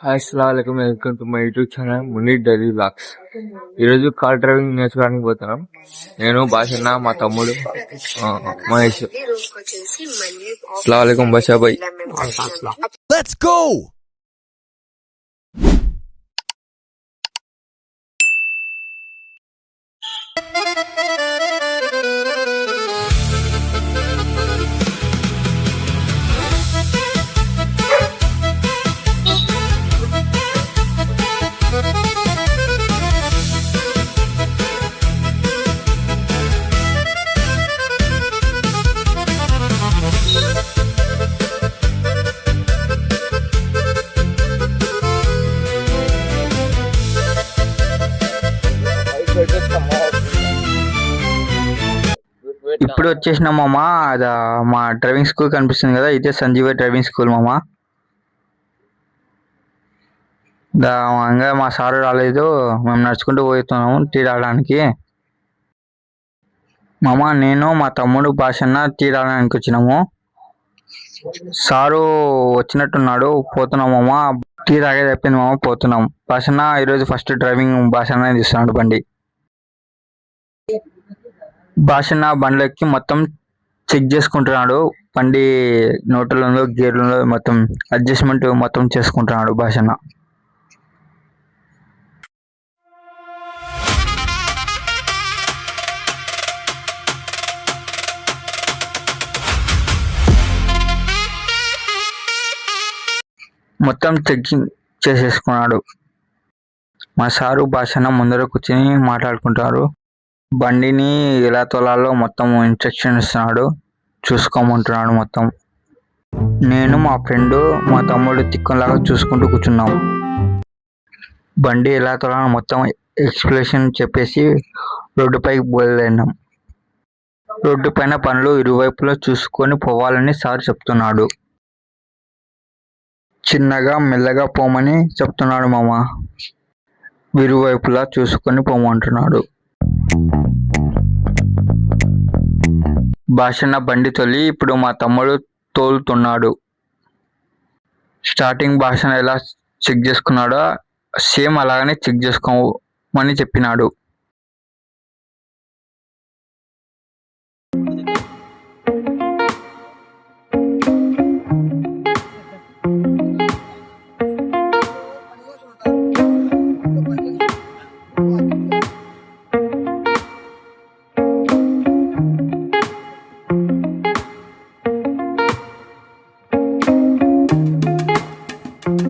Hi అస్సలాముఅలైకుం, welcome to my YouTube channel Munir daily vlogs. ఈరోజు car driving నేర్చుకోవడానికి పోతున్నాం. నేను భాషన్న, మా తమ్ముడు మహేష్. అస్సలాముఅలైకుం బాషా భాయ్. Let's go! ఇప్పుడు వచ్చేసిన మామ, అది మా డ్రైవింగ్ స్కూల్ కనిపిస్తుంది కదా, ఇదే సంజీవ డ్రైవింగ్ స్కూల్ మామ. ఇంకా మా సారు రాలేదు, మేము నడుచుకుంటూ పోతున్నాము టీ తాగడానికి. మామ, నేను మా తమ్ముడు భాషన్న టీ తాగడానికి వచ్చినాము. సారు వచ్చినట్టున్నాడు, పోతున్నాం మామ. టీ తాగేది అయిపోయింది మామ, పోతున్నాం. భాషన్న ఈరోజు ఫస్ట్ డ్రైవింగ్ భాషన్న తీస్తున్నాడు బండి. భాషన్న బండ్లకి మొత్తం చెక్ చేసుకుంటున్నాడు, బండి నోట్లలో గేర్లలో మొత్తం అడ్జస్ట్మెంట్ మొత్తం చేసుకుంటున్నాడు భాషన్న. మొత్తం చెకింగ్ చేసేసుకున్నాడు. మా సారు భాషన్న ముందర కూర్చొని మాట్లాడుకుంటారు. బండిని ఎలా తోలాలో మొత్తం ఇన్స్ట్రక్షన్ ఇస్తున్నాడు, చూసుకోమంటున్నాడు మొత్తం. నేను మా ఫ్రెండ్ మా తమ్ముడు తిక్కలాగా చూసుకుంటూ కూర్చున్నాం. బండి ఎలా తోలాలో మొత్తం ఎక్స్ప్లెనేషన్ చెప్పేసి రోడ్డుపైకి బయలుదేరినాం. రోడ్డు పైన పనులు ఇరువైపులా చూసుకొని పోవాలని సార్ చెప్తున్నాడు. చిన్నగా మెల్లగా పోమని చెప్తున్నాడు మామ. ఇరువైపులా చూసుకొని పోమంటున్నాడు. భాషన్న బండి తొలి ఇప్పుడు మా తమ్ముడు తోలుతున్నాడు. స్టార్టింగ్ భాషణ ఎలా చెక్ చేసుకున్నాడో సేమ్ అలాగనే చెక్ చేసుకోమని చెప్పినాడు.